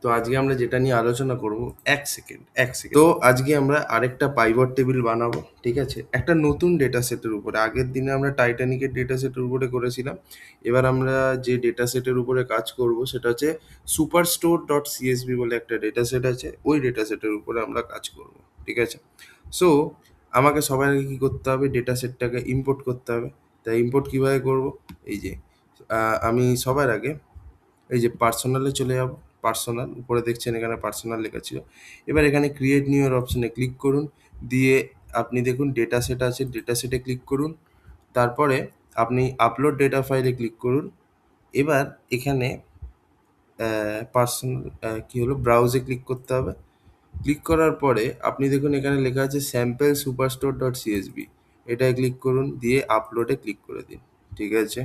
তো আজকে আমরা যেটা নিয়ে আলোচনা করব, এক সেকেন্ড। তো আজকে আমরা আরেকটা পাইভট টেবিল বানাবো, ঠিক আছে, একটা নতুন ডেটা সেটের উপরে। আগের দিনে আমরা টাইটানিকের ডেটা সেটের উপরে করেছিলাম। এবার আমরা যে ডেটা সেটের উপরে কাজ করব সেটা হচ্ছে superstore.csv বলে একটা ডেটা সেট আছে, ওই ডেটা সেটের উপরে আমরা কাজ করব, ঠিক আছে। সো আমাকে সবার আগে কী করতে হবে, ডেটা সেটটাকে ইম্পোর্ট করতে হবে। তাই ইম্পোর্ট কীভাবে করব, এই যে আমি সবার আগে এই যে পার্সোনালে চলে যাব। পার্সোনাল উপরে দেখছেন এখানে পার্সোনাল লেখা ছিল। এবার এখানে ক্রিয়েট নিউ এর অপশনে ক্লিক করুন, দিয়ে আপনি দেখুন ডেটা সেট আছে, ডেটা সেটে ক্লিক করুন। তারপরে আপনি আপলোড ডেটা ফাইলে ক্লিক করুন। এবার এখানে পার্সোনাল কী হলো, ব্রাউজে ক্লিক করতে হবে। ক্লিক করার পরে আপনি দেখুন এখানে লেখা আছে স্যাম্পল superstore.csv, এটায় ক্লিক করুন, দিয়ে আপলোডে ক্লিক করে দিন, ঠিক আছে।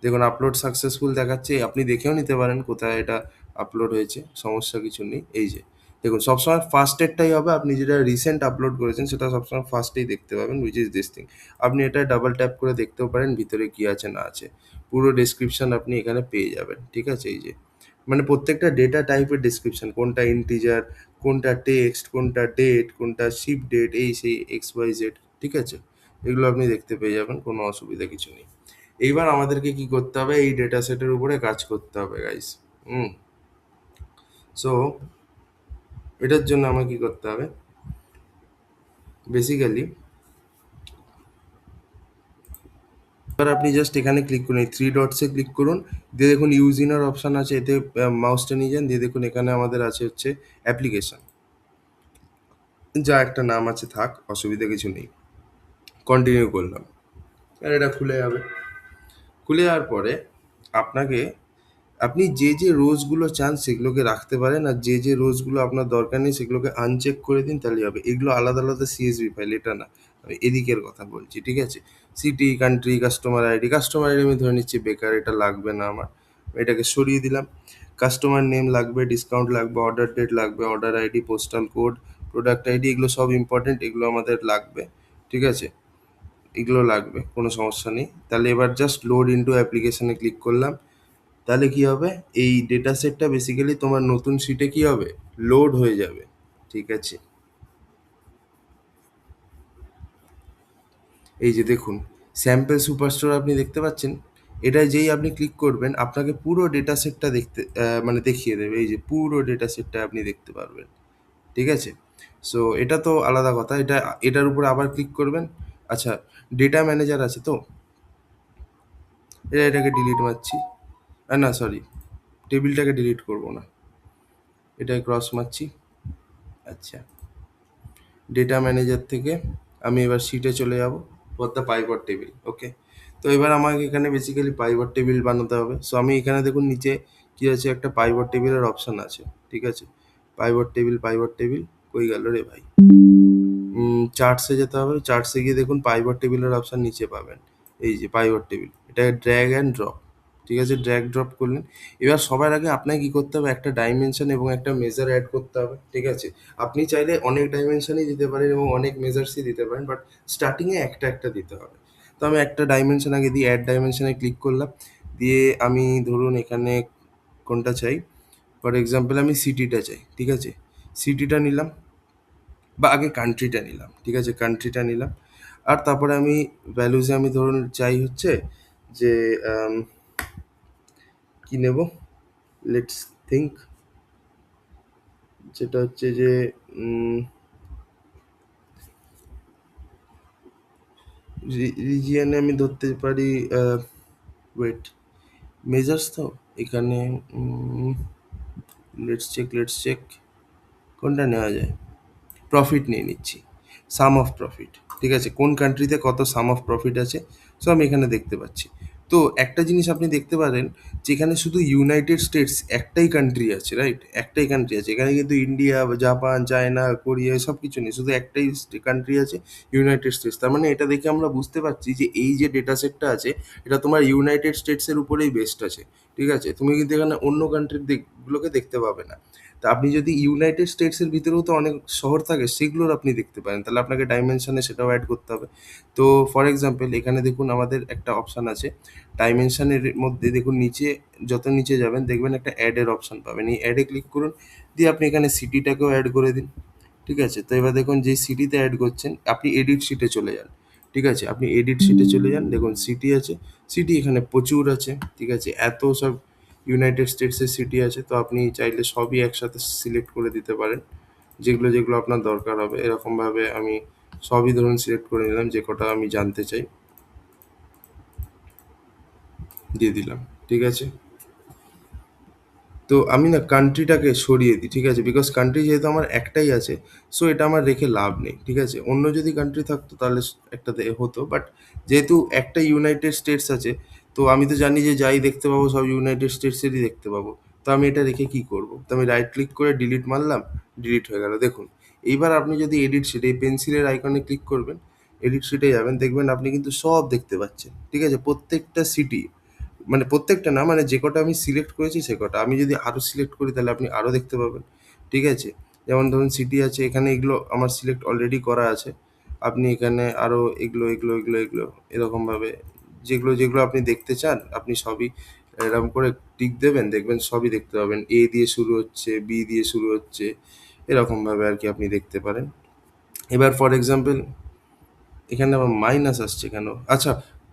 দেখুন আপলোড সাকসেসফুল দেখাচ্ছে, আপনি দেখেও নিতে পারেন কোথায় এটা আপলোড হয়েছে, সমস্যা কিছু নেই। এই যে দেখুন সবসময় ফার্স্টেরটাই হবে, আপনি যেটা রিসেন্ট আপলোড করেছেন সেটা সবসময় ফার্স্টেই দেখতে পাবেন, উইচ ইজ দিস থিং। আপনি এটা ডাবল ট্যাপ করে দেখতেও পারেন ভিতরে কী আছে না আছে, পুরো ডেসক্রিপশন আপনি এখানে পেয়ে যাবেন, ঠিক আছে। এই যে মানে প্রত্যেকটা ডেটা টাইপের ডেসক্রিপশন, কোনটা ইন্টিজার, কোনটা টেক্সট, কোনটা ডেট, কোনটা শিপ ডেট, এই সেই XYZ, ঠিক আছে। এগুলো আপনি দেখতে পেয়ে যাবেন, কোনো অসুবিধা কিছু নেই। এইবার আমাদেরকে কি করতে হবে, এই ডেটা সেটের উপরে কাজ করতে হবে গাইস। হুম সো এটার জন্য আমার কি করতে হবে, বেসিক্যালি এবার আপনি জাস্ট এখানে ক্লিক করুন, এই থ্রি ডটসে ক্লিক করুন, দিয়ে দেখুন ইউজিনার অপশান আছে, এতে মাউসটা নিয়ে যান, দিয়ে দেখুন এখানে আমাদের আছে হচ্ছে অ্যাপ্লিকেশন, যা একটা নাম আছে থাক, অসুবিধা কিছু নেই। কন্টিনিউ করলাম, আর এটা খুলে যাবে। খুলে যাওয়ার পরে আপনাকে, আপনি যে যে রোজগুলো চান সেগুলোকে রাখতে পারেন, আর যে যে রোজগুলো আপনার দরকার নেই সেগুলোকে আনচেক করে দিন, তাহলেই হবে। এগুলো আলাদা আলাদা CSV ফাইল, এটা না, আমি এদিকের কথা বলছি, ঠিক আছে। সিটি, কান্ট্রি, কাস্টমার আইডি আমি ধরে নিচ্ছি বেকার, এটা লাগবে না আমার, এটাকে সরিয়ে দিলাম। কাস্টমার নেম লাগবে, ডিসকাউন্ট লাগবে, অর্ডার ডেট লাগবে, order ID, postal code, product ID, এগুলো সব ইম্পর্টেন্ট, এগুলো আমাদের লাগবে, ঠিক আছে। এগুলো লাগবে, কোনো সমস্যা নেই। তাহলে এবার জাস্ট লোড ইনটু অ্যাপ্লিকেশনে ক্লিক করলাম। তাহলে কি হবে, এই ডেটা সেটটা বেসিক্যালি তোমার নতুন শিটে কি হবে, লোড হয়ে যাবে, ঠিক আছে। এই যে দেখুন স্যাম্পল সুপারস্টোর আপনি দেখতে পাচ্ছেন, এটা যেই আপনি ক্লিক করবেন আপনাকে পুরো ডেটা সেটটা দেখতে মানে দেখিয়ে দেবে, এই যে পুরো ডেটা সেটটা আপনি দেখতে পারবেন, ঠিক আছে। সো এটা তো আলাদা কথা, এটার উপরে আবার ক্লিক করবেন। আচ্ছা, ডেটা ম্যানেজার আছে তো, এটাকে ডিলিট মারছি, না সরি, টেবিলটাকে ডিলিট করব না, এটাকে ক্রস মারছি। আচ্ছা, ডেটা ম্যানেজার থেকে আমি এবার শিটে চলে যাব, ফর দ্য পাইভট টেবিল, ওকে। তো এবার আমাকে এখানে বেসিক্যালি পাইভট টেবিল বানাতে হবে। সো আমি এখানে দেখুন নিচে কী আছে, একটা পাইভট টেবিলের অপশান আছে, ঠিক আছে। পাইভট টেবিল কই গেল রে ভাই, চার্টসে যেতে হবে, চার্টসে গিয়ে দেখুন পাইভট টেবিলের অপশান নিচে পাবেন, এই যে পাইভট টেবিল, এটা ড্র্যাগ অ্যান্ড ড্রপ, ঠিক আছে। ড্র্যাগ ড্রপ করলেন। এবার সবার আগে আপনাকে কী করতে হবে, একটা ডাইমেনশন এবং একটা মেজার অ্যাড করতে হবে, ঠিক আছে। আপনি চাইলে অনেক ডাইমেনশনই দিতে পারেন এবং অনেক মেজার্সই দিতে পারেন, বাট স্টার্টিংয়ে একটা একটা দিতে হবে। তো আমি একটা ডাইমেনশন আগে দিয়ে অ্যাড ডাইমেনশনে ক্লিক করলাম, দিয়ে আমি ধরুন এখানে কোনটা চাই, ফর এক্সাম্পল আমি সিটিটা চাই, ঠিক আছে। সিটিটা নিলাম, বা আগে কান্ট্রিটা নিলাম, ঠিক আছে, কান্ট্রিটা নিলাম। আর তারপরে আমি ভ্যালুজে আমি ধরুন চাই হচ্ছে যে কি নেব, লেটস থিঙ্ক, যেটা হচ্ছে যে রিজিয়নে আমি ধরতে পারি, ওয়েট, মেজার্স তো এখানে, লেটস চেক কোনটা নেওয়া যায়, প্রফিট নিয়ে নিচ্ছি, সাম অফ প্রফিট, ঠিক আছে। কোন কান্ট্রিতে কত সাম অফ প্রফিট আছে, সো আমি এখানে দেখতে পাচ্ছি। তো একটা জিনিস আপনি দেখতে পারেন, যেখানে শুধু ইউনাইটেড স্টেটস একটাই কান্ট্রি আছে, রাইট, একটাই কান্ট্রি আছে। এখানে কিন্তু ইন্ডিয়া, জাপান, চায়না, কোরিয়া সব কিছু নেই, শুধু একটাই কান্ট্রি আছে, ইউনাইটেড স্টেটস। তার মানে এটা দেখে আমরা বুঝতে পারছি যে এই যে ডেটা সেটটা আছে এটা তোমার ইউনাইটেড স্টেটসের উপরেই বেস্ট আছে, ঠিক আছে? তুমি কিন্তু এখানে অন্য কান্ট্রির গুলোকে দেখতে পাবে না। তা আপনি যদি ইউনাইটেড স্টেটসের ভিতরেও তো অনেক শহর থাকে, সেগুলোর আপনি দেখতে পারেন। তাহলে আপনাকে ডাইমেনশনে সেটাও অ্যাড করতে হবে। তো ফর এক্সাম্পল এখানে দেখুন আমাদের একটা অপশান আছে। ডাইমেনশনের মধ্যে দেখুন নিচে, যত নিচে যাবেন দেখবেন একটা অ্যাডের অপশান পাবেন। এই অ্যাডে ক্লিক করুন, দিয়ে আপনি এখানে সিটিটাকেও অ্যাড করে দিন। ঠিক আছে? তো এবার দেখুন যেই সিটিতে অ্যাড করছেন, আপনি এডিট শিটে চলে যান। ঠিক আছে? আপনি এডিট শিটে চলে যান, দেখুন সিটি আছে। সিটি এখানে প্রচুর আছে। ঠিক আছে? এত সব ইউনাইটেড স্টেটসের সিটি আছে, তো আপনি চাইলে সবই একসাথে সিলেক্ট করে দিতে পারেন, যেগুলো যেগুলো আপনার দরকার হবে। এরকমভাবে আমি সবই ধরুন সিলেক্ট করে নিলাম, যে কটা আমি জানতে চাই দিয়ে দিলাম। ঠিক আছে? তো আমি না কান্ট্রিটাকে সরিয়ে দিই, ঠিক আছে? বিকজ কান্ট্রি যেহেতু আমার একটাই আছে, সো এটা আমার রেখে লাভ নেই। ঠিক আছে? অন্য যদি কান্ট্রি থাকতো তাহলে একটাতে হতো, বাট যেহেতু একটা ইউনাইটেড স্টেটস আছে, তো আমি তো জানি যে যাই দেখতে পাবো সব ইউনাইটেড স্টেটসেরই দেখতে পাবো। তো আমি এটা রেখে কি করব? তো আমি রাইট ক্লিক করে ডিলিট মারলাম, ডিলিট হয়ে গেল। দেখুন, এইবার আপনি যদি এডিট শিট, এই পেন্সিলের আইকনে ক্লিক করবেন, এডিট শিটে যাবেন, দেখবেন আপনি কিন্তু সব দেখতে পাচ্ছেন। ঠিক আছে? প্রত্যেকটা সিটি, মানে প্রত্যেকটা না, মানে যে কটা আমি সিলেক্ট করেছি সে কটা। আমি যদি আরও সিলেক্ট করি তাহলে আপনি আরও দেখতে পাবেন। ঠিক আছে? যেমন ধরুন সিটি আছে, এখানে এগুলো আমার সিলেক্ট অলরেডি করা আছে। আপনি এখানে আরও এগুলো এগুলো এগুলো এগুলো এরকমভাবে যেগুলো যেগুলো আপনি দেখতে চান, আপনি সবই এরকম করে টিক দেবেন, দেখবেন সবই দেখতে পাবেন। এ দিয়ে শুরু হচ্ছে, বি দিয়ে শুরু হচ্ছে, এরকমভাবে আর কি আপনি দেখতে পারেন। এবার ফর এক্সাম্পল এখানে আবার মাইনাস আসছে কেন? আচ্ছা,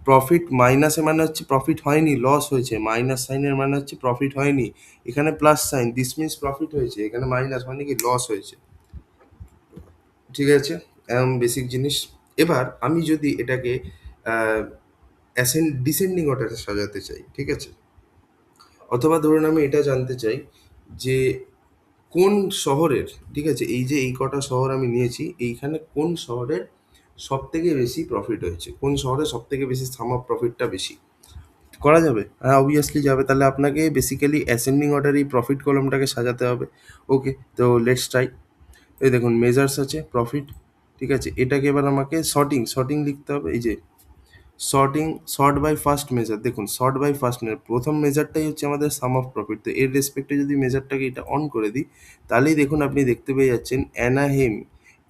প্রফিট মাইনাসে মানে হচ্ছে প্রফিট হয়নি, লস হয়েছে। মাইনাস সাইনের মানে হচ্ছে প্রফিট হয়নি। এখানে plus sign, this means profit হয়েছে। এখানে মাইনাস মানে কি লস হয়েছে। ঠিক আছে? বেসিক জিনিস। এবার আমি যদি এটাকে ডিসেন্ডিং অর্ডারে সাজাতে চাই, ঠিক আছে? অথবা ধরুন আমি এটা জানতে চাই যে কোন শহরের, ঠিক আছে, এই যে এই কটা শহর আমি নিয়েছি, এইখানে কোন শহরের সব থেকে বেশি প্রফিট হয়েছে, কোন শহরে সব থেকে বেশি সাম অফ প্রফিটটা বেশি। করা যাবে? হ্যাঁ, অবভিয়াসলি যাবে। তাহলে আপনাকে বেসিক্যালি অ্যাসেন্ডিং অর্ডার এই প্রফিট কলামটাকে সাজাতে হবে। ওকে, তো লেটস ট্রাই। এই দেখুন মেজার্স আছে প্রফিট। ঠিক আছে? এটাকে এবার আমাকে সর্টিং লিখতে হবে। এই যে sorting, sort by first measure. দেখুন সর্ট বাই ফার্স্ট মেজার, প্রথম মেজারটাই হচ্ছে আমাদের সাম অফ প্রফিট। তো এর রেসপেক্টে যদি মেজারটাকে এটা অন করে দিই, তাহলেই দেখুন আপনি দেখতে পেয়ে যাচ্ছেন অ্যানাহেম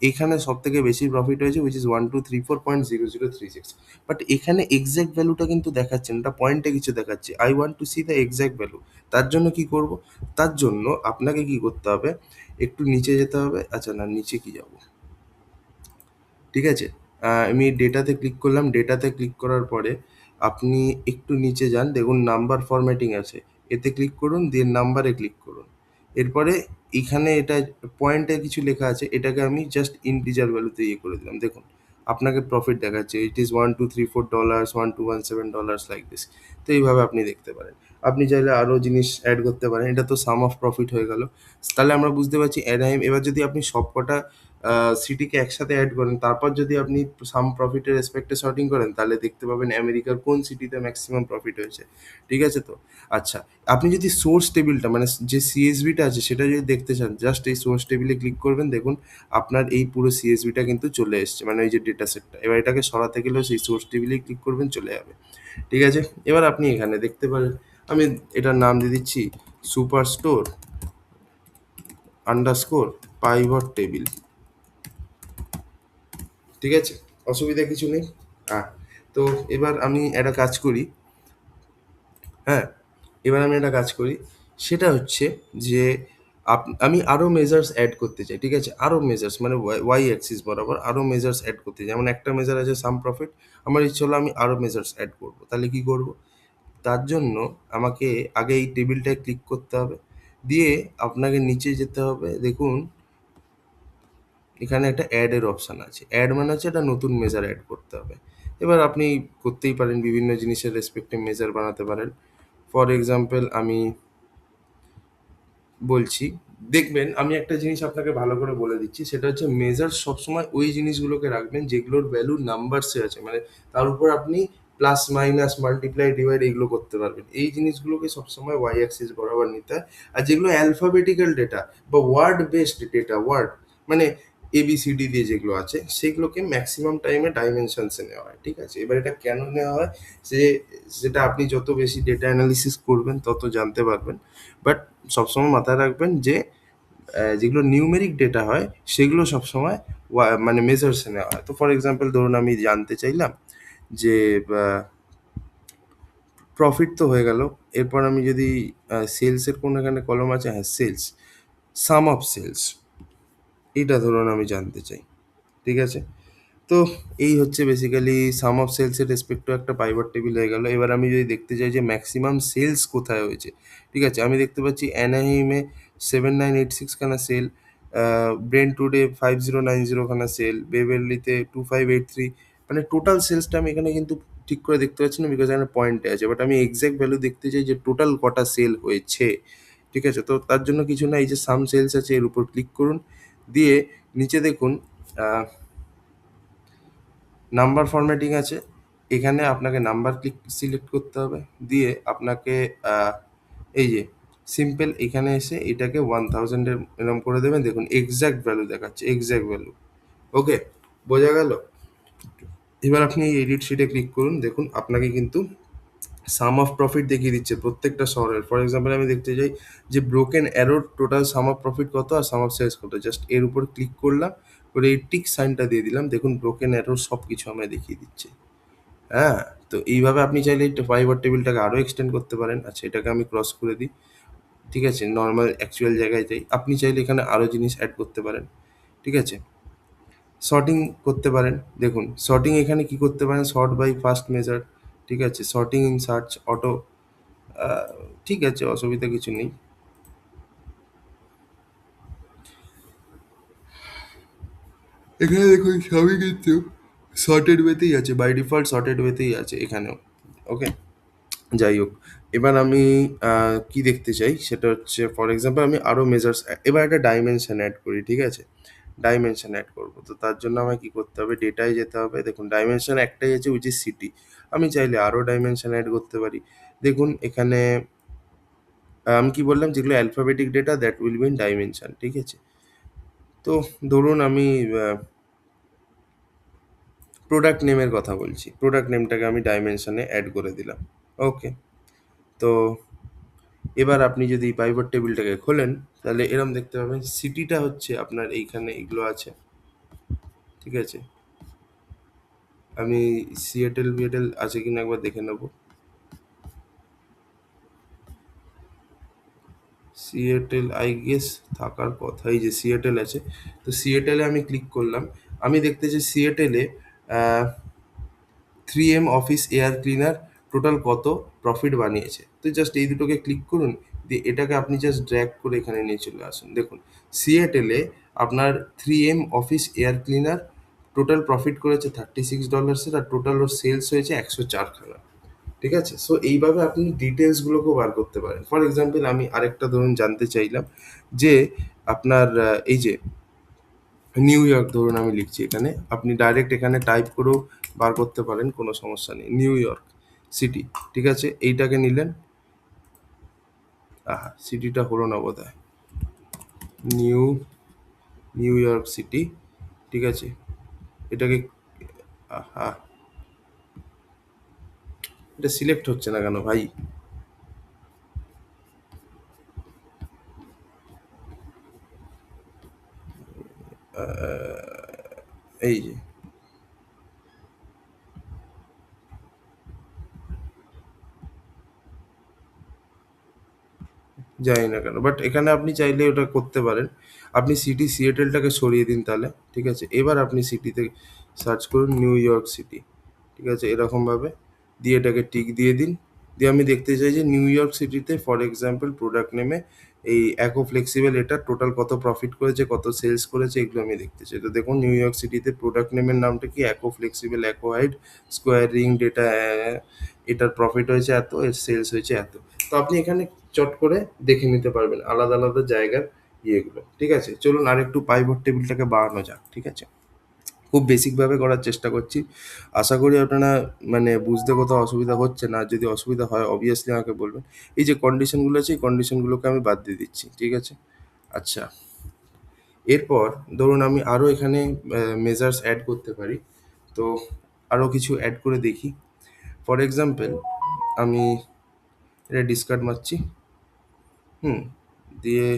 এখানে সব থেকে বেশি প্রফিট হয়েছে, উইচ ইজ 1234.0036। বাট এখানে এক্স্যাক্ট ভ্যালুটা কিন্তু দেখাচ্ছে না, এটা পয়েন্টে কিছু দেখাচ্ছে। I want to C the exact value. তার জন্য কি করব? তার জন্য আপনাকে কি করতে হবে, একটু নিচে যেতে হবে। আচ্ছা না, নিচে কি যাব? ঠিক আছে? আমি ডেটাতে ক্লিক করলাম। ডেটাতে ক্লিক করার পরে আপনি একটু নিচে যান, দেখুন নাম্বার ফরম্যাটিং আছে। এতে ক্লিক করুন, দিয়ে নাম্বারে ক্লিক করুন। এরপরে এখানে এটা পয়েন্টে কিছু লেখা আছে, এটাকে আমি জাস্ট ইন্টিজার ভ্যালুতে ইয়ে করে দিলাম। দেখুন আপনাকে প্রফিট দেখাচ্ছে, ইট ইজ $1234, $1217 লাইক দিস। তো এইভাবে আপনি দেখতে পারেন। আপনি চাইলে আরও জিনিস অ্যাড করতে পারেন। এটা তো সাম অফ প্রফিট হয়ে গেল। তাহলে আমরা বুঝতে পারছি অ্যানাহেম। এবার যদি আপনি সবকটা সিটিকে একসাথে অ্যাড করেন, তারপর যদি আপনি সাম প্রফিটের রেসপেক্টে সর্টিং করেন, তাহলে দেখতে পাবেন আমেরিকার কোন সিটিতে ম্যাক্সিমাম প্রফিট হয়েছে। ঠিক আছে তো? আচ্ছা, আপনি যদি সোর্স টেবিলটা মানে যে সিএসভিটা আছে সেটা যদি দেখতে চান, জাস্ট এই সোর্স টেবিলে ক্লিক করবেন, দেখুন আপনার এই পুরো সিএসভিটা কিন্তু চলে এসছে, মানে ওই যে ডেটা সেটটা। এবার এটাকে সরাতে গেলেও সেই সোর্স টেবিলেই ক্লিক করবেন, চলে যাবে। ঠিক আছে? এবার আপনি এখানে দেখতে পারেন, আমি এটার নাম দিয়ে দিচ্ছি super store underscore pivot table. ঠিক আছে? অসুবিধা কিছু নেই। হ্যাঁ, তো এবার আমি একটা কাজ করি। হ্যাঁ, এবার আমি একটা কাজ করি, সেটা হচ্ছে যে আমি আরও মেজার্স অ্যাড করতে চাই। ঠিক আছে? আরও মেজার্স মানে ওয়াই অ্যাক্সিস বরাবর আরও মেজার্স অ্যাড করতে চাই। যেমন একটা মেজার আছে সাম প্রফিট, আমার ইচ্ছে হলো আমি আরও মেজার্স অ্যাড করব। তাহলে কি করব? তার জন্য আমাকে আগে এই টেবিলটায় ক্লিক করতে হবে, দিয়ে আপনাকে নিচে যেতে হবে। দেখুন এখানে একটা অ্যাডের অপশান আছে। অ্যাড মানে হচ্ছে একটা নতুন মেজার অ্যাড করতে হবে। এবার আপনি করতেই পারেন, বিভিন্ন জিনিসের রেসপেক্টে মেজার বানাতে পারেন। ফর এক্সাম্পল আমি বলছি, দেখবেন আমি একটা জিনিস আপনাকে ভালো করে বলে দিচ্ছি, সেটা হচ্ছে মেজার সবসময় ওই জিনিসগুলোকে রাখবেন যেগুলোর ভ্যালু নাম্বারসে আছে, মানে তার উপর আপনি প্লাস মাইনাস মাল্টিপ্লাই ডিভাইড এগুলো করতে পারবেন। এই জিনিসগুলোকে সবসময় ওয়াই অ্যাক্সিস বরাবর নিতে হয়। আর যেগুলো অ্যালফাবেটিক্যাল ডেটা বা ওয়ার্ড বেসড ডেটা, ওয়ার্ড মানে ABCD দিয়ে যেগুলো আছে সেগুলোকে ম্যাক্সিমাম টাইমে ডাইমেনশনসে নেওয়া হয়, ঠিক আছে। এবার এটা কেন নেওয়া হয়, যে সেটা আপনি যত বেশি ডেটা অ্যানালিসিস করবেন তত জানতে পারবেন। বাট সবসময় মাথায় রাখবেন যে যেগুলো নিউমেরিক ডেটা হয় সেগুলো সবসময় মানে মেজার্সে নেওয়া হয়। তো ফর এক্সাম্পল ধরুন আমি জানতে চাইলাম যে প্রফিট তো হয়ে গেল, এরপর আমি যদি সেলসের কোন এখানে কলম আছে, হ্যাঁ সেলস, সাম অফ সেলস, এটা ধরুন আমি জানতে চাই, ঠিক আছে। তো এই হচ্ছে বেসিক্যালি সাম অফ সেলসের রেসপেক্টও একটা পাইভট টেবিল হয়ে গেল। এবার আমি যদি দেখতে চাই যে ম্যাক্সিমাম সেলস কোথায় হয়েছে, ঠিক আছে, আমি দেখতে পাচ্ছি অ্যানাহিমে 7986 খানা সেল, ব্রেন টুডে 5090 খানা সেল, বেভারলিতে 2583, মানে টোটাল সেলসটা আমি এখানে কিন্তু ঠিক করে দেখতে পাচ্ছি না, বিকজ এখানে পয়েন্টে আছে। বাট আমি এক্স্যাক্ট ভ্যালু দেখতে চাই যে টোটাল কটা সেল হয়েছে, ঠিক আছে। তো তার জন্য কিছু না, এই যে সাম সেলস আছে এর উপর ক্লিক করুন, দিয়ে নিচে দেখুন নাম্বার ফরম্যাটিং আছে, এখানে আপনাকে নাম্বার সিলেক্ট করতে হবে, দিয়ে আপনাকে এই যে সিম্পল এখানে এসে এটাকে 1000-এর এরম করে দেবেন, দেখুন এক্স্যাক্ট ভ্যালু দেখাচ্ছে, এক্স্যাক্ট ভ্যালু। ওকে, বোঝা গেল। এবার আপনি এই এডিট শিটে ক্লিক করুন, দেখুন আপনাকে কিন্তু সাম অফ প্রফিট দেখিয়ে দিচ্ছে প্রত্যেকটা শহরের। ফর এক্সাম্পল আমি দেখতে চাই যে broken error total some of profit কত আর সাম অফ সেলস কত, জাস্ট এর উপর ক্লিক করলাম, করে এই টিক সাইনটা দিয়ে দিলাম, দেখুন ব্রোকেন অ্যারোর সব কিছু আমায় দেখিয়ে দিচ্ছে। হ্যাঁ, তো এইভাবে আপনি চাইলে এই ফাইবার টেবিলটাকে আরও এক্সটেন্ড করতে পারেন। আচ্ছা, এটাকে আমি ক্রস করে দিই, ঠিক আছে, নর্মাল অ্যাকচুয়াল জায়গায় যাই। আপনি চাইলে এখানে আরও জিনিস অ্যাড করতে পারেন, ঠিক আছে। সর্টিং করতে পারেন, দেখুন সর্টিং এখানে কি করতে পারেন, সর্ট বাই ফার্স্ট মেজার, ঠিক আছে, সর্টিং ইন সার্চ অটো, ঠিক আছে, অসুবিধা কিছু নেই। এখানে দেখুন সবই কিন্তু সর্টেড ওয়েতেই আছে, বাই ডিফল্ট সর্টেড ওয়েতেই আছে এখানেও। ওকে, যাই হোক, এবার আমি কি দেখতে চাই সেটা হচ্ছে, ফর এক্সাম্পল আমি আরও মেজার্স, এবার একটা ডাইমেনশন অ্যাড করি, ঠিক আছে। ডাইমেনশন অ্যাড করবো, তো তার জন্য আমায় কি করতে হবে, ডেটায় যেতে হবে। দেখুন ডাইমেনশন একটাই আছে, উইচ ইজ সিটি। আমি চাইলে আরও ডাইমেনশন অ্যাড করতে পারি। দেখুন এখানে আমি কি বললাম, যেগুলো alphabetic data that will be in dimension, ঠিক আছে। তো ধরুন আমি প্রোডাক্ট নেমের কথা বলছি, প্রোডাক্ট নেমটাকে আমি ডাইমেনশনে অ্যাড করে দিলাম। ওকে, তো এবার আপনি যদি পাইভট টেবিলটাকে খোলেন তাহলে এরম দেখতে পাবেন সিটিটা হচ্ছে আপনার এইখানে এগুলো আছে, ঠিক আছে। আমি সিএটেল বিএটেল আছে কিনা একবার দেখে নেব। সিএটেল আই গেস থাকার কথা, এই যে সিএটেল আছে। তো সিএটেলে আমি ক্লিক করলাম, আমি দেখতে চাই সিএটেলে 3M office air cleaner total কত প্রফিট বানিয়েছে। তো জাস্ট এই দুটোকে ক্লিক করুন, দিয়ে এটাকে আপনি জাস্ট ড্র্যাগ করে এখানে নিয়ে চলে আসুন। দেখুন সিএটেলে আপনার 3M office air cleaner total profit করেছে $36, আর টোটাল ওর সেলস হয়েছে 104 খানা, ঠিক আছে। সো এইভাবে আপনি ডিটেলসগুলোকেও বার করতে পারেন। ফর এক্সাম্পল আমি আরেকটা ধরুন জানতে চাইলাম যে আপনার এই যে নিউ ইয়র্ক ধরুন আমি লিখছি এখানে, আপনি ডাইরেক্ট এখানে টাইপ করেও বার করতে পারেন, কোনো সমস্যা নেই। নিউ ইয়র্ক সিটি, ঠিক আছে, এইটাকে নিলেন। সিটিটা হলো না বোধহয়, নিউ নিউ ইয়র্ক সিটি, ঠিক আছে, এটাকে আহা, এটা সিলেক্ট হচ্ছে না কেন ভাই। এই যে জানি না কেন, বাট এখানে আপনি চাইলে ওটা করতে পারেন। আপনি সিটি সিএটেলটাকে সরিয়ে দিন তাহলে, ঠিক আছে। এবার আপনি সিটিতে সার্চ করুন নিউ ইয়র্ক সিটি, ঠিক আছে, এরকমভাবে দিয়ে এটাকে টিক দিয়ে দিন। দিয়ে আমি দেখতে চাই যে নিউ ইয়র্ক সিটিতে ফর এক্সাম্পল প্রোডাক্ট নেমে এই অ্যাকো ফ্লেক্সিবল এটা টোটাল কত প্রফিট করেছে, কত সেলস করেছে, এগুলো আমি দেখতে চাই। তো দেখুন নিউ ইয়র্ক সিটিতে প্রোডাক্ট নেমের নামটা কি, Acco flexible Acco hide square ring data, এটার প্রফিট হয়েছে এত, এর সেলস হয়েছে এত। তো আপনি এখানে চট করে দেখে নিতে পারবেন আলাদা আলাদা জায়গার ইয়েগুলো, ঠিক আছে। চলুন আর একটু পাইভট টেবিলটাকে বাড়ানো যাক, ঠিক আছে। খুব বেসিকভাবে করার চেষ্টা করছি, আশা করি আপনারা মানে বুঝতে কোথাও অসুবিধা হচ্ছে না। যদি অসুবিধা হয় অবভিয়াসলি আমাকে বলবেন। এই যে কন্ডিশনগুলো আছে এই কন্ডিশনগুলোকে আমি বাদ দিয়ে দিচ্ছি, ঠিক আছে। আচ্ছা, এরপর ধরুন আমি আরও এখানে মেজার্স অ্যাড করতে পারি। তো আরও কিছু অ্যাড করে দেখি। ফর এক্সাম্পল আমি এটা ডিসকার্ড মারছি। দিয়ে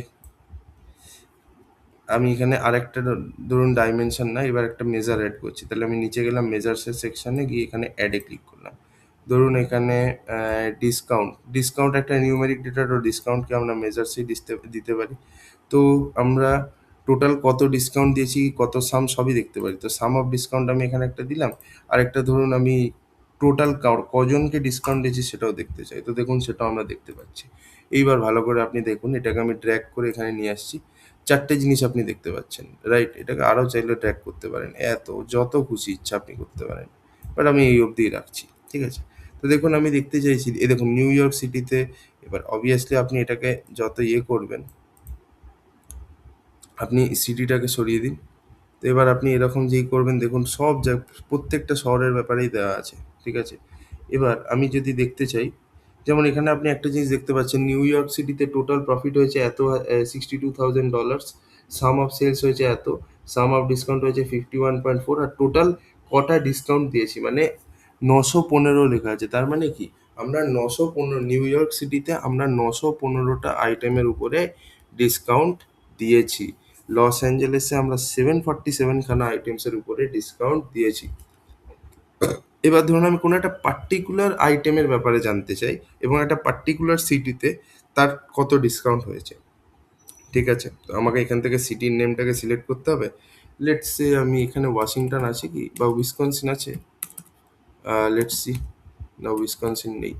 আমি এখানে আরেকটা ধরুন ডাইমেনশন না, এবার একটা মেজার অ্যাড করছি। তাহলে আমি নিচে গেলাম মেজার্সের সেকশনে, গিয়ে এখানে অ্যাডে ক্লিক করলাম। ধরুন এখানে ডিসকাউন্ট একটা নিউমেরিক ডেটা, তো ডিসকাউন্টকে আমরা মেজার্সেই দিতে পারি। তো আমরা টোটাল কত ডিসকাউন্ট দিয়েছি, কত সাম, সবই দেখতে পারি। তো সাম অফ ডিসকাউন্ট আমি এখানে একটা দিলাম। আরেকটা ধরুন আমি টোটাল কজনকে ডিসকাউন্ট দিয়েছি সেটাও দেখতে চাই। তো দেখুন সেটাও আমরা দেখতে পাচ্ছি। এইবার ভালো করে আপনি দেখুন, এটাকে আমি ড্র্যাগ করে এখানে নিয়ে আসছি। চারটে জিনিস আপনি দেখতে পাচ্ছেন, রাইট? এটাকে আরও চাইলে ট্র্যাক করতে পারেন, যত খুশি ইচ্ছা আপনি করতে পারেন, বাট আমি এই অবধিই রাখছি, ঠিক আছে? তো দেখুন আমি দেখতে চাইছি, এ দেখুন নিউ ইয়র্ক সিটিতে। এবার অবভিয়াসলি আপনি এটাকে যত করবেন, আপনি সিটিটাকে সরিয়ে দিন। তো এবার আপনি এরকম যেই করবেন, দেখুন সব প্রত্যেকটা শহরের ব্যাপারেই দেওয়া আছে, ঠিক আছে? এবার আমি যদি দেখতে চাই, যেমন এখানে আপনি একটা জিনিস দেখতে পাচ্ছেন, নিউ ইয়র্ক সিটিতে টোটাল প্রফিট হয়েছে এত, $62,000, সাম অফ সেলস হয়েছে এত, সাম অফ ডিসকাউন্ট হয়েছে 51.4, আর টোটাল কটা ডিসকাউন্ট দিয়েছি মানে 915 লেখা আছে। তার মানে কি, আমরা 915, নিউ ইয়র্ক সিটিতে আমরা 915টা আইটেমের উপরে ডিসকাউন্ট দিয়েছি। লস অ্যাঞ্জেলেসে আমরা 747খানা আইটেমসের উপরে ডিসকাউন্ট দিয়েছি। এবার ধরুন আমি কোনো একটা পার্টিকুলার আইটেমের ব্যাপারে জানতে চাই, এবং একটা পার্টিকুলার সিটিতে তার কত ডিসকাউন্ট হয়েছে, ঠিক আছে? তো আমাকে এখান থেকে সিটির নেমটাকে সিলেক্ট করতে হবে। লেটস সে আমি এখানে ওয়াশিংটন আছে কি, বা উইসকনসিন আছে? লেটস সি, না উইসকনসিন নেই,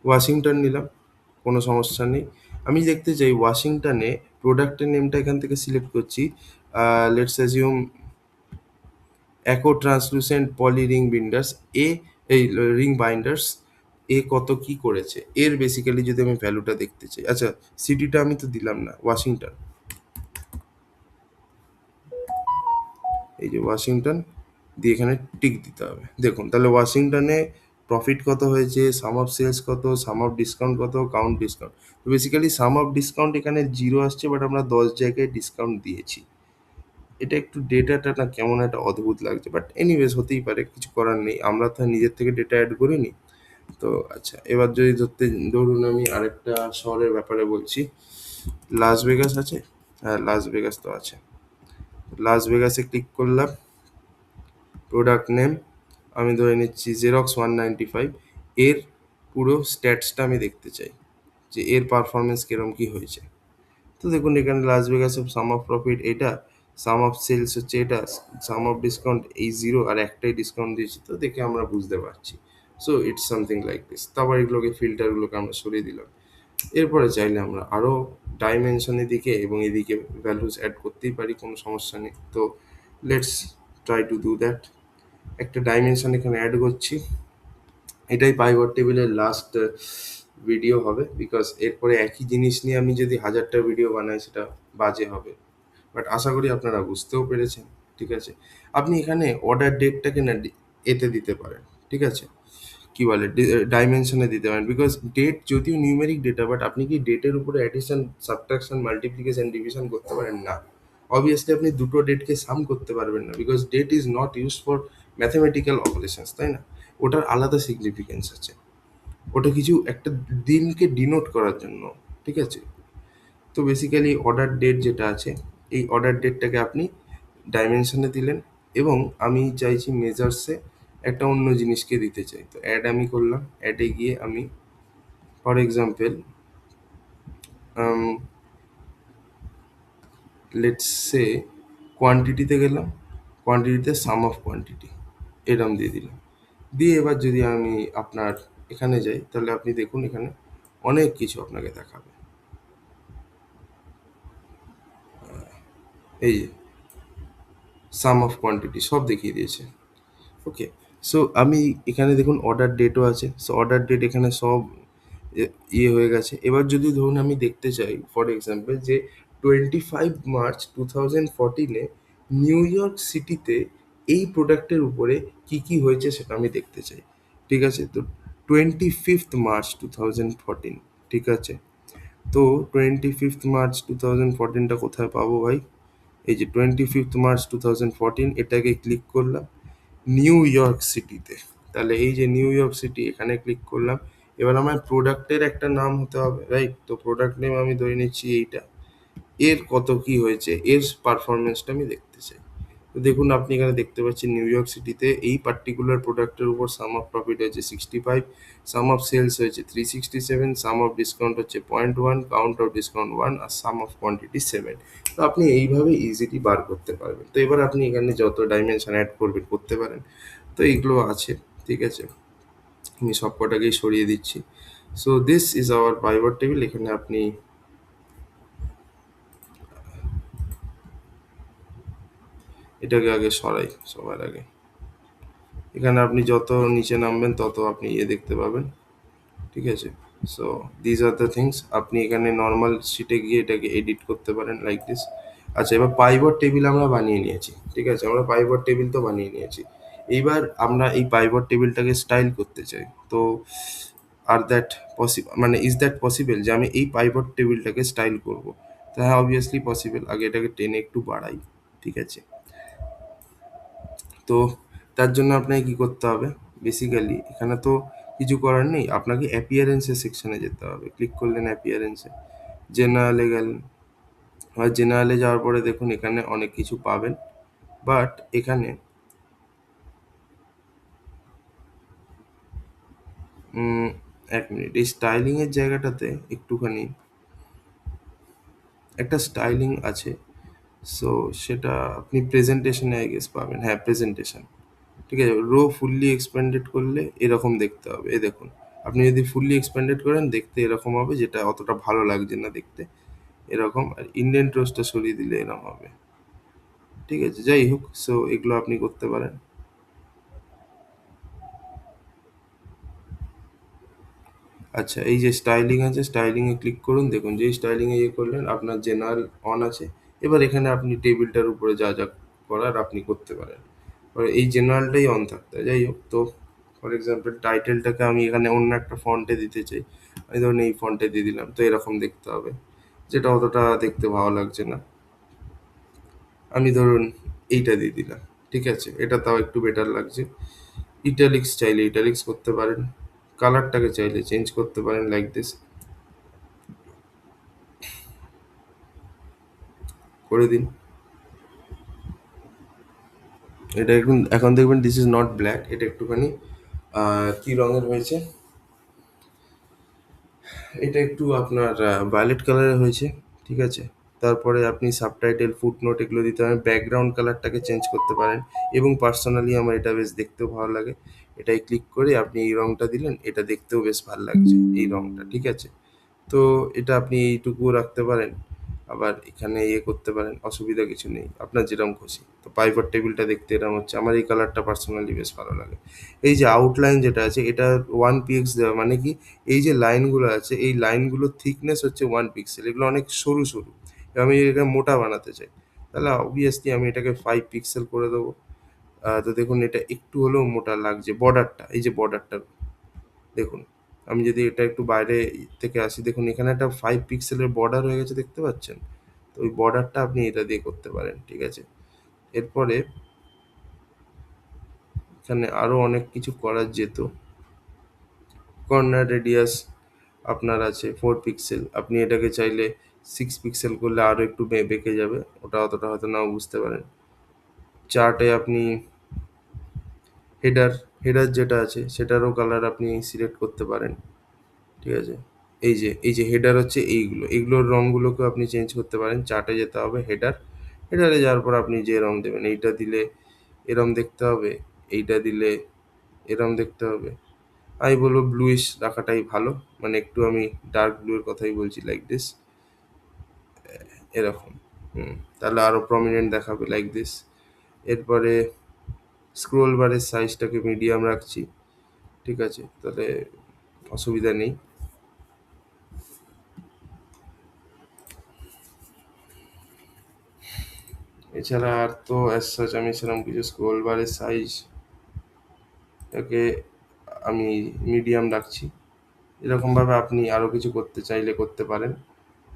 ওয়াশিংটন নিলাম, কোনো সমস্যা নেই। আমি দেখতে চাই ওয়াশিংটনে প্রোডাক্টের নেমটা এখান থেকে সিলেক্ট করছি। Let's assume ACCO translucent poly ring binders, এ এই রিং বাইন্ডার্স, এ কত কি করেছে, এর বেসিক্যালি যদি আমি ভ্যালুটা দেখতে চাই। আচ্ছা, সিটিটা আমি তো দিলাম না, ওয়াশিংটন, এই যে ওয়াশিংটন, দিয়ে এখানে টিক দিতে হবে। দেখুন তাহলে ওয়াশিংটনে প্রফিট কত হয়েছে, সাম অফ সেলস কত, সাম অফ ডিসকাউন্ট কত, কাউন্ট ডিসকাউন্ট। তো বেসিক্যালি সাম অফ ডিসকাউন্ট এখানে 0 আসছে, বাট আমরা 10 জায়গায় ডিসকাউন্ট দিয়েছি। এটা একটু ডেটাটা না কেমন একটা অদ্ভুত লাগছে, বাট এনিওয়েজ হতেই পারে, কিছু করার নেই, আমরা তো নিজের থেকে ডেটা অ্যাড করিনি। তো আচ্ছা, এবার যদি ধরুন আমি আরেকটা শহরের ব্যাপারে বলছি, লাস ভেগাস আছে? হ্যাঁ, লাস ভেগাস তো আছে। লাস ভেগাসে ক্লিক করলাম, প্রোডাক্ট নেম আমি ধরে নিচ্ছি জেরক্স 195। এর পুরো স্ট্যাটসটা আমি দেখতে চাই, যে এর পারফরমেন্স কিরম কি হয়েছে। তো দেখুন এখানে লাস ভেগাসের সাম অফ প্রফিট এটা, সাম অফ সেলস হচ্ছে এটা, সাম অফ ডিসকাউন্ট এই 0, আর একটাই ডিসকাউন্ট দিয়েছি। তো দেখে আমরা বুঝতে পারছি। So it's something like this. তারপর এগুলোকে ফিল্টারগুলোকে আমরা সরিয়ে দিলাম। এরপরে চাইলে আমরা আরও ডাইমেনশনের দিকে এবং এদিকে ভ্যালুস অ্যাড করতেই পারি, কোনো সমস্যা নেই। তো let's try to do that. একটা ডাইমেনশন এখানে অ্যাড করছি। এটাই পাইভট টেবিলের লাস্ট ভিডিও হবে, বিকজ এরপরে একই জিনিস নিয়ে আমি যদি 1000টা ভিডিও বানাই সেটা বাজে হবে। বাট আশা করি আপনারা বুঝতেও পেরেছেন, ঠিক আছে? আপনি এখানে অর্ডার ডেটটাকে না এতে দিতে পারেন, ঠিক আছে? কি বলে, ডাইমেনশনে দিতে পারেন, বিকজ ডেট যদিও নিউমেরিক ডেটা, বাট আপনি কি ডেটের উপরে অ্যাডিশন, সাবট্রাকশন, মাল্টিপ্লিকেশন, ডিভিশন করতে পারেন না। অবভিয়াসলি আপনি দুটো ডেটকে সাম করতে পারবেন না, because date is not use for mathematical operations, তাই না? ওটার আলাদা সিগনিফিকেন্স আছে, ওটা কিছু একটা দিনকে ডিনোট করার জন্য, ঠিক আছে? তো বেসিক্যালি অর্ডার ডেট যেটা আছে, এই অর্ডার ডেটটাকে আপনি ডাইমেনশনে দিলেন, এবং আমি চাইছি মেজার্সে একটা অন্য জিনিসকে দিতে চাই। তো অ্যাড আমি করলাম, অ্যাডে গিয়ে আমি ফর এক্সাম্পল লেটস সে কোয়ান্টিটিতে গেলাম, কোয়ান্টিটিতে সাম অফ কোয়ান্টিটি এরম দিয়ে দিলাম। দিয়ে এবার যদি আমি আপনার এখানে যাই, তাহলে আপনি দেখুন এখানে অনেক কিছু আপনাকে দেখাবে। এই যে সাম অফ কোয়ান্টিটি সব দেখিয়ে দিয়েছে। ওকে, সো আমি এখানে দেখুন অর্ডার ডেটও আছে। সো অর্ডার ডেট এখানে সব হয়ে গেছে। এবার যদি ধরুন আমি দেখতে চাই ফর এক্সাম্পল যে 25 মার্চ 2014-এ নিউ ইয়র্ক সিটিতে এই প্রোডাক্টের উপরে কি কি হয়েছে সেটা আমি দেখতে চাই, ঠিক আছে? তো 25 মার্চ 2014, ঠিক আছে? তো 25th March 2014টা কোথায় পাবো ভাই? এই যে 25th March 2014, এটাকে ক্লিক করলাম নিউ ইয়র্ক সিটিতে। তাহলে এই যে নিউ ইয়র্ক সিটি, এখানে ক্লিক করলাম। এবার আমার প্রোডাক্টের একটা নাম হতে হবে, রাইট? তো প্রোডাক্ট নেম আমি ধরে নিচ্ছি এইটা। এর কত কি হয়েছে, এর পারফরমেন্সটা আমি দেখতে চাই। তো দেখুন, আপনি এখানে দেখতে পাচ্ছেন নিউ ইয়র্ক সিটিতে এই পার্টিকুলার প্রোডাক্টের উপর সাম অফ প্রফিট হয়েছে 65, সাম অফ সেলস হয়েছে 367, সাম অফ ডিসকাউন্ট হচ্ছে 0.1, কাউন্ট অফ ডিসকাউন্ট 1, আর সাম অফ কোয়ান্টিটি 7। তো আপনি এইভাবে ইজিলি বার করতে পারবেন। তো এবার আপনি এখানে যত ডাইমেনশন অ্যাড করবেন করতে পারেন। তো এইগুলো আছে, ঠিক আছে? আমি সব কটাকেই সরিয়ে দিচ্ছি। So this is our pivot table. এখানে আপনি এটাকে আগে সরাই সবার আগে। এখানে আপনি যত নিচে নামবেন তত আপনি দেখতে পাবেন, ঠিক আছে? So these are the things. আপনি এখানে নর্মাল শিটে গিয়ে এটাকে এডিট করতে পারেন লাইক দিস। আচ্ছা, এবার পাইভট টেবিল আমরা বানিয়ে নিয়েছি, ঠিক আছে? আমরা পাইভট টেবিল তো বানিয়ে নিয়েছি। এইবার আমরা এই পাইভট টেবিলটাকে স্টাইল করতে চাই। তো আর দ্যাট পসিবল, মানে ইজ দ্যাট পসিবল যে আমি এই পাইভট টেবিলটাকে স্টাইল করব? তো হ্যাঁ, অবভিয়াসলি পসিবল। আগে এটাকে টেনে একটু বাড়াই, ঠিক আছে? তো তার জন্য আপনাকে কি করতে হবে? বেসিক্যালি এখানে তো কিছু করার নেই, আপনাকে অ্যাপিয়ারেন্সের সেকশনে যেতে হবে। ক্লিক করলেন অ্যাপিয়ারেন্সে, জেনারেলে গেলেন। আর জেনারেলে যাওয়ার পরে দেখুন এখানে অনেক কিছু পাবেন, বাট এখানে 1 মিনিট, এই স্টাইলিংয়ের জায়গাটাতে একটুখানি একটা স্টাইলিং আছে। সো সেটা আপনি প্রেজেন্টেশনে আই গেস পাবেন। হ্যাঁ, প্রেজেন্টেশন, ঠিক আছে? রো ফুললি এক্সপ্যান্ডেড করলে এরকম দেখতে হবে। এই দেখুন, আপনি যদি ফুললি এক্সপ্যান্ডেড করেন দেখতে এরকম হবে, যেটা অতটা ভালো লাগছে না দেখতে, এরকম। আর ইন্ডিয়ান টোস্টটা সরিয়ে দিলে এরকম হবে, ঠিক আছে? যাই হোক, সো এগুলো আপনি করতে পারেন। আচ্ছা, এই যে স্টাইলিং আছে, স্টাইলিংয়ে ক্লিক করুন। দেখুন, যেই স্টাইলিংয়ে করলেন আপনার জেনারেল অন আছে। এবার এখানে আপনি টেবিলটার উপরে যা যা করার আপনি করতে পারেন। এবার এই জেনারেলটাই অন থাকতে হয়। যাই হোক, তো ফর এক্সাম্পল টাইটেলটাকে আমি এখানে অন্য একটা ফন্টে দিতে চাই। আমি ধরুন এই ফন্টে দিয়ে দিলাম, তো এরকম দেখতে হবে, যেটা অতটা দেখতে ভালো লাগছে না। আমি ধরুন এইটা দিয়ে দিলাম, ঠিক আছে? এটা তাও একটু বেটার লাগছে। ইটালিক্স চাইলে ইটালিক্স করতে পারেন, কালারটাকে চাইলে চেঞ্জ করতে পারেন লাইক দিস, করে দিন। এটা এখন এখন দেখবেন দিস ইজ নট ব্ল্যাক, এটা একটুখানি কি রঙের হয়েছে, এটা একটু আপনার ভায়োলেট কালারের হয়েছে, ঠিক আছে? তারপরে আপনি সাবটাইটেল, ফুটনোট এগুলো দিতে পারেন। ব্যাকগ্রাউন্ড কালারটাকে চেঞ্জ করতে পারেন। এবং পার্সোনালি আমার এটা বেশ দেখতেও ভালো লাগে। এটাই ক্লিক করে আপনি এই রঙটা দিলেন, এটা দেখতেও বেশ ভালো লাগছে এই রঙটা, ঠিক আছে? তো এটা আপনি এইটুকুও রাখতে পারেন। আবার এখানে করতে পারেন, অসুবিধা কিছু নেই, আপনার যেরকম খুশি। তো পাইভট টেবিলটা দেখতে এরকম হচ্ছে। আমার এই কালারটা পার্সোনালি বেশ ভালো লাগে। এই যে আউটলাইন যেটা আছে, এটা 1 পিক্স দেওয়া, মানে কি? এই যে লাইনগুলো আছে, এই লাইনগুলোর থিকনেস হচ্ছে 1 পিক্সেল। এগুলো অনেক সরু সরু। এবার আমি এটা মোটা বানাতে চাই, তাহলে অবভিয়াসলি আমি এটাকে 5 পিক্সেল করে দেবো। তো দেখুন এটা একটু হলেও মোটা লাগছে। বর্ডারটা, এই যে বর্ডারটা দেখুন, আমি যদি এটা একটু বাইরে থেকে আসি, দেখুন এখানে একটা 5 পিক্সেলের বর্ডার হয়ে গেছে, দেখতে পাচ্ছেন? তো ওই বর্ডারটা আপনি এটা দিয়ে করতে পারেন, ঠিক আছে? এরপরে এখানে আরও অনেক কিছু করা যেত। কর্নার রেডিয়াস আপনার আছে 4 পিক্সেল, আপনি এটাকে চাইলে 6 পিক্সেল করলে আরও একটু বেঁকে যাবে, ওটা অতটা হয়তো নাও বুঝতে পারেন। চার্টে আপনি হেডার, হেডার যেটা আছে সেটারও কালার আপনি সিলেক্ট করতে পারেন, ঠিক আছে? এই যে হেডার হচ্ছে এইগুলো, এগুলোর রঙগুলোকেও আপনি চেঞ্জ করতে পারেন। চার্টে যেতে হবে, হেডার, হেডারে যাওয়ার পর আপনি যে রং দেবেন, এইটা দিলে এরম দেখতে হবে, এইটা দিলে এরম দেখতে হবে। আমি বলবো ব্লুইশ রাখাটাই ভালো, মানে একটু আমি ডার্ক ব্লু এর কথাই বলছি, লাইক দিস, এরকম। তাহলে আরও প্রমিনেন্ট দেখাবে, লাইক দিস। এরপরে স্ক্রোল বারের সাইজটাকে মিডিয়াম রাখছি, ঠিক আছে? তাহলে অসুবিধা নেই। এছাড়া আর তো অ্যাজ সাচ আমি সেরকম কিছু, স্ক্রোল বারের সাইজটাকে আমি মিডিয়াম রাখছি। এরকমভাবে আপনি আরও কিছু করতে চাইলে করতে পারেন।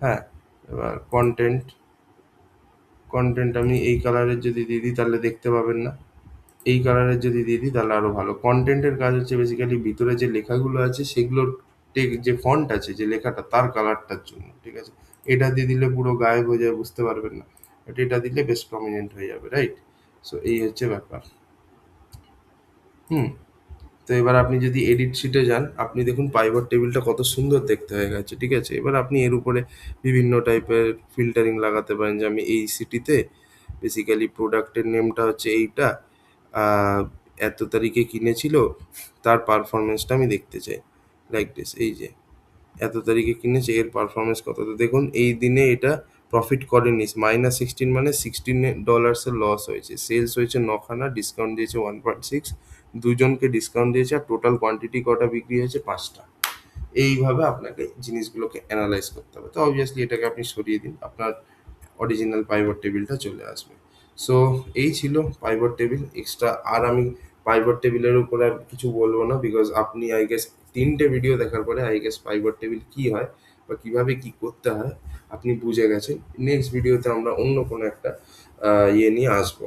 হ্যাঁ, এবার কন্টেন্ট আমি এই কালারের যদি দিয়ে দিই তাহলে দেখতে পাবেন না, এই কালারের যদি দিয়ে দিই তাহলে আরো ভালো। কন্টেন্টের কাজ হচ্ছে বেসিক্যালি ভিতরে যে লেখাগুলো আছে সেগুলোর যে ফন্ট আছে, যে লেখাটা তার কালারটার জন্য, ঠিক আছে? এটা দিয়ে দিলে পুরো গায়েব হয়ে যাবে, বুঝতে পারবেন না, বাট এটা দিলে বেশ প্রমিনেন্ট হয়ে যাবে, রাইট? সো এই হচ্ছে ব্যাপার। হুম। তো এবার আপনি যদি এডিট শিটে যান, আপনি দেখুন পাইভট টেবিলটা কত সুন্দর দেখতে হয়ে গেছে, ঠিক আছে? এবার আপনি এর উপরে বিভিন্ন টাইপের ফিল্টারিং লাগাতে পারেন, যে আমি এই সিটিতে বেসিক্যালি প্রোডাক্টের নেমটা হচ্ছে এইটা, আহ, এত তারিখে কিনেছিল, তার পারফরমেন্সটা আমি দেখতে চাই, লাইক দিস। এই যে এত তারিখে কিনেছে, এর পারফরমেন্স কত, তো দেখুন এই দিনে এটা প্রফিট করেনি, -16 মানে $16 লস হয়েছে, সেলস হয়েছে 9খানা, ডিসকাউন্ট দিয়েছে 1.6, দুজনকে ডিসকাউন্ট দিয়েছে, আর টোটাল কোয়ান্টিটি কটা বিক্রি হয়েছে 5টা। এইভাবে আপনাকে জিনিসগুলোকে অ্যানালাইজ করতে হবে। তো অবভিয়াসলি এটাকে আপনি সরিয়ে দিন, আপনার অরিজিনাল পাইভট টেবিলটা চলে আসবে। সো এই ছিল পাইভট টেবিল। এক্সট্রা আর আমি পাইভট টেবিলের উপর আর কিছু বলবো না, বিকজ আপনি আই গেস 3টে ভিডিও দেখার পরে আই গেস পাইভট টেবিল কি হয় বা কিভাবে কি করতে হয় আপনি বুঝে গেছেন। নেক্সট ভিডিওতে আমরা অন্য কোনো একটা ইয়ে নিয়ে আসবো,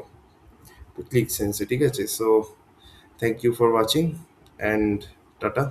ক্লিক সেন্সে, ঠিক আছে? So thank you for watching and tata.